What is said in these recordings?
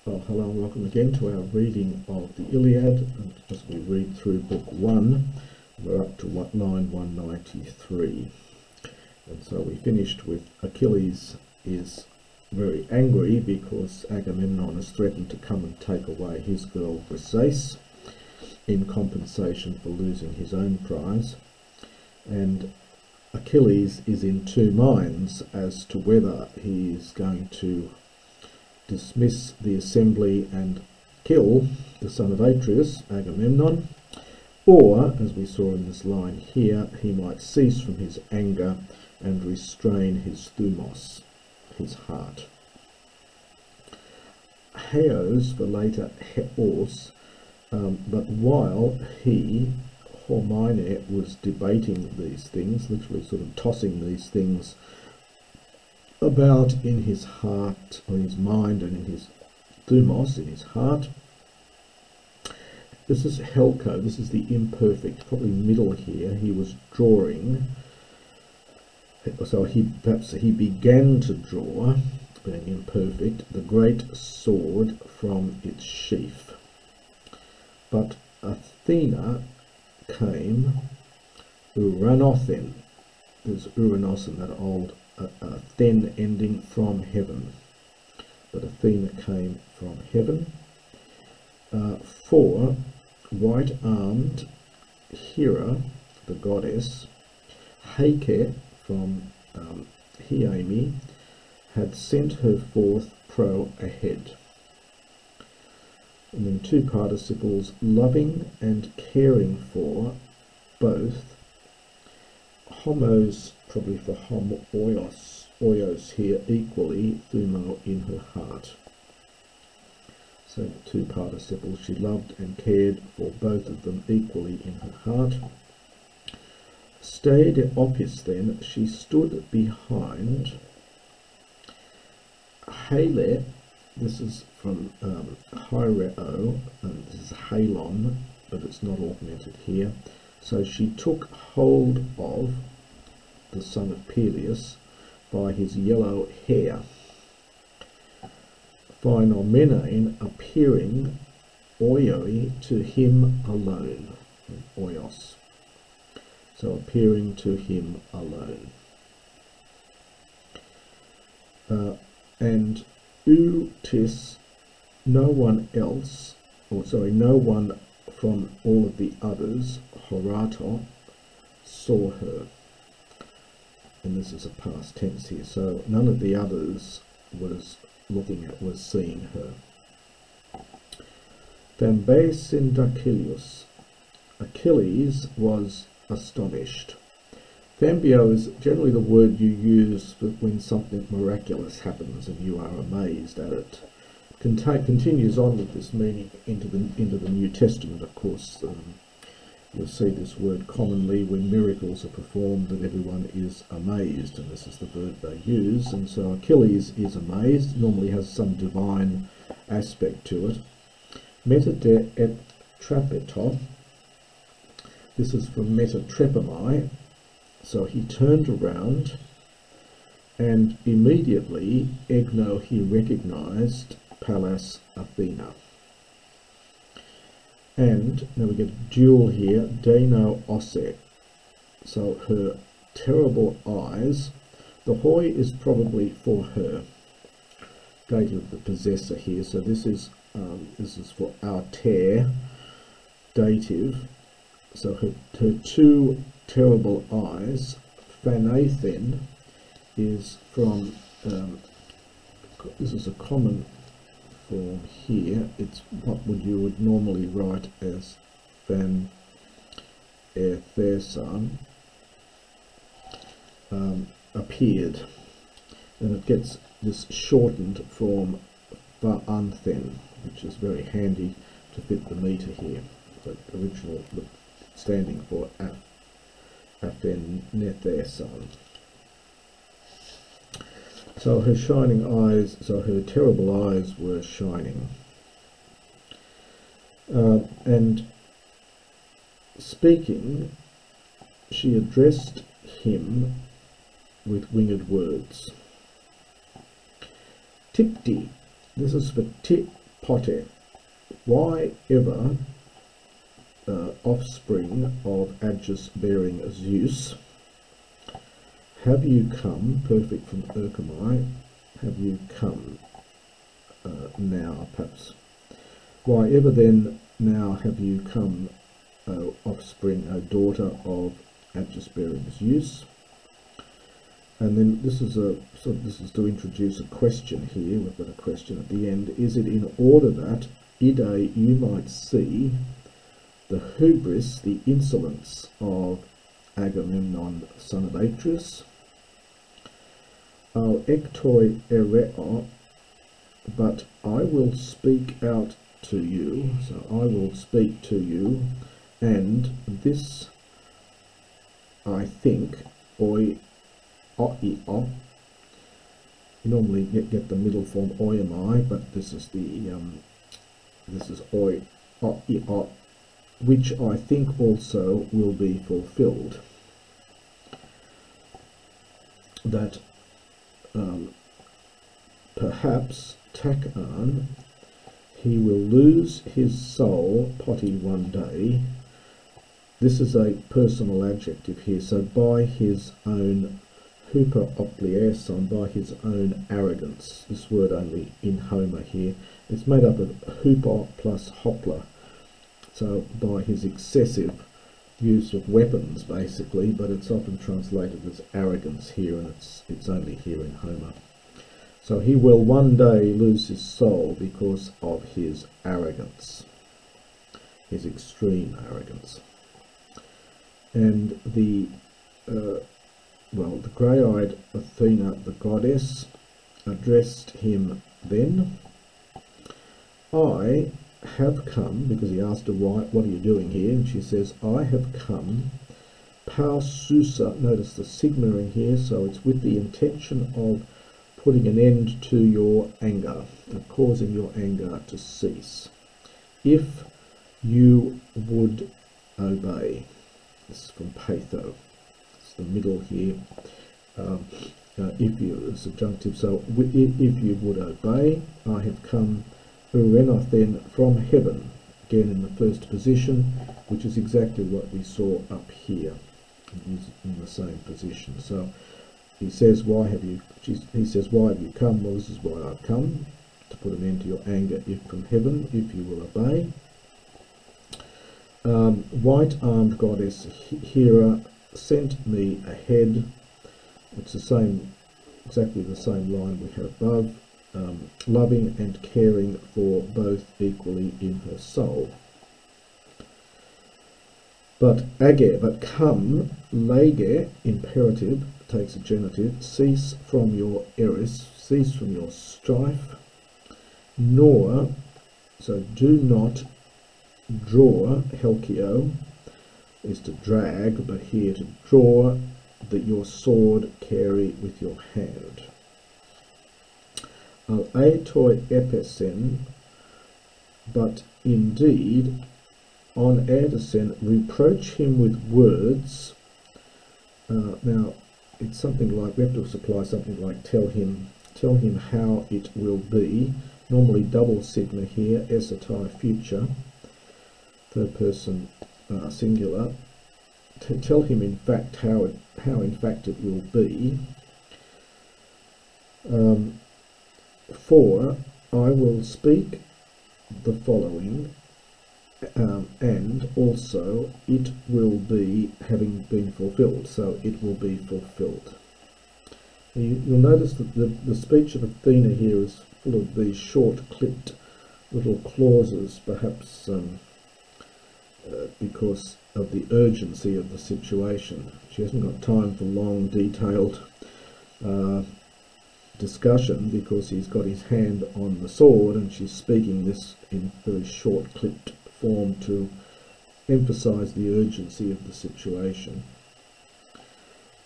Well, hello and welcome again to our reading of the Iliad. And as we read through book 1, we're up to line 193. And so we finished with Achilles is very angry because Agamemnon has threatened to come and take away his girl Briseis in compensation for losing his own prize. And Achilles is in two minds as to whether he is going to dismiss the assembly and kill the son of Atreus, Agamemnon, or, as we saw in this line here, he might cease from his anger and restrain his thumos, his heart. Heos for later Heos, but while he, Hormine, was debating these things, literally sort of tossing these things about in his heart, or his mind, and in his thumos, in his heart. This is Helco, this is the imperfect, probably middle here. He was drawing, so perhaps he began to draw, being imperfect, the great sword from its sheath. But Athena came, Uranothen, there's Uranos in that old then ending, from heaven, but Athena came from heaven. For white-armed Hera, the goddess, Heike from Hyame, had sent her forth pro ahead. And then two participles, loving and caring for both. Homos, probably for oios here, equally, thumo, in her heart. So two participles, she loved and cared for both of them equally in her heart. Stayed opis then, she stood behind Hele, this is from Hyreo, and this is Halon, but it's not augmented here. So she took hold of the son of Peleus by his yellow hair. Phinomenon appearing oioi to him alone, oios. So appearing to him alone. And utis, no one else, no one from all of the others, horato, saw her. And this is a past tense here, so none of the others was seeing her. Thambasin Achilles was astonished. Thambio is generally the word you use when something miraculous happens and you are amazed at it. Continues on with this meaning into the New Testament, of course. You'll see this word commonly when miracles are performed, that everyone is amazed, and this is the verb they use. And so Achilles is amazed, normally has some divine aspect to it. Meta et trapeto, this is from metatrepamai, so he turned around, and immediately egno, he recognized Pallas Athena. And now we get a dual here, Dano Osse. So her terrible eyes, the hoi is probably for her, dative of the possessor here. So this is for our ter, dative. So her two terrible eyes, Phanathen, is from, this is a common form here. It's what you would normally write as Van Thersan, appeared, and it gets this shortened form Va'anthen, which is very handy to fit the meter here. The original standing for Athenethersan. So her shining eyes, so her terrible eyes were shining. And speaking, she addressed him with winged words. Tipti, this is for pote, why ever offspring of Agis bearing Zeus, have you come, perfect from Erchomai, have you come now, perhaps. Why ever then now have you come, O offspring, O daughter of Agis bearing Zeus? And then this is to introduce a question here. We've got a question at the end. Is it in order that Ide you might see the hubris, the insolence of Agamemnon, son of Atreus? Al ektoi ereo, but I will speak out to you, so I will speak to you, and this I think, oi, you normally get the middle form oiamai, but this is oi, which I think also will be fulfilled. That perhaps Takan, he will lose his soul, Poti, one day. This is a personal adjective here, so by his own huperopliason, by his own arrogance. This word only in Homer here. It's made up of huper plus hopla, so by his excessive use of weapons basically, but it's often translated as arrogance here, and it's only here in Homer. So he will one day lose his soul because of his arrogance, his extreme arrogance. And the grey-eyed Athena, the goddess, addressed him then, I have come, because he asked her, why, what are you doing here? And she says, I have come, paususa, notice the sigma in here, so it's with the intention of putting an end to your anger, of causing your anger to cease. If you would obey. This is from Patho. It's the middle here. If you, subjunctive, so if you would obey, I have come, Urenothen, from heaven, again in the first position, which is exactly what we saw up here, in the same position. So he says, why have you come? Well, this is why I've come, to put an end to your anger, if from heaven, if you will obey. White-armed goddess Hera sent me ahead. It's the same, exactly the same line we had above, loving and caring for both equally in her soul. But come, lege, imperative, takes a genitive, cease from your eris, cease from your strife, nor, so do not draw, helkio, is to drag, but here to draw, that your sword carry with your hand. Al aetoi epesen, but indeed, on Edison, reproach him with words. Now, it's something like, we have to supply something like tell him how it will be. Normally double sigma here, esotai, future, third person singular. Tell him in fact how in fact it will be. For I will speak the following, and also it will be having been fulfilled, so it will be fulfilled. You'll notice that the speech of Athena here is full of these short clipped little clauses, perhaps because of the urgency of the situation. She hasn't got time for long detailed discussion, because he's got his hand on the sword, and she's speaking this in very short clipped form to emphasize the urgency of the situation.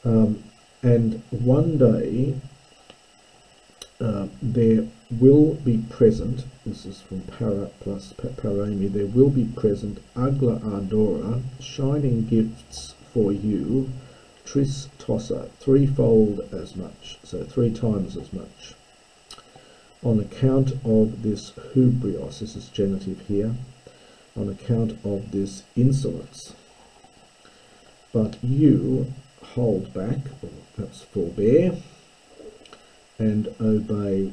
And one day there will be present, this is from para plus parami, there will be present agla ardora, shining gifts for you, tris tossa, threefold as much, so 3 times as much. on account of this hubrios, this is genitive here, on account of this insolence. But you hold back, or perhaps forbear, and obey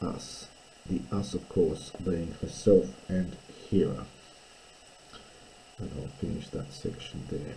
us. The us, of course, being herself and Hera. And I'll finish that section there.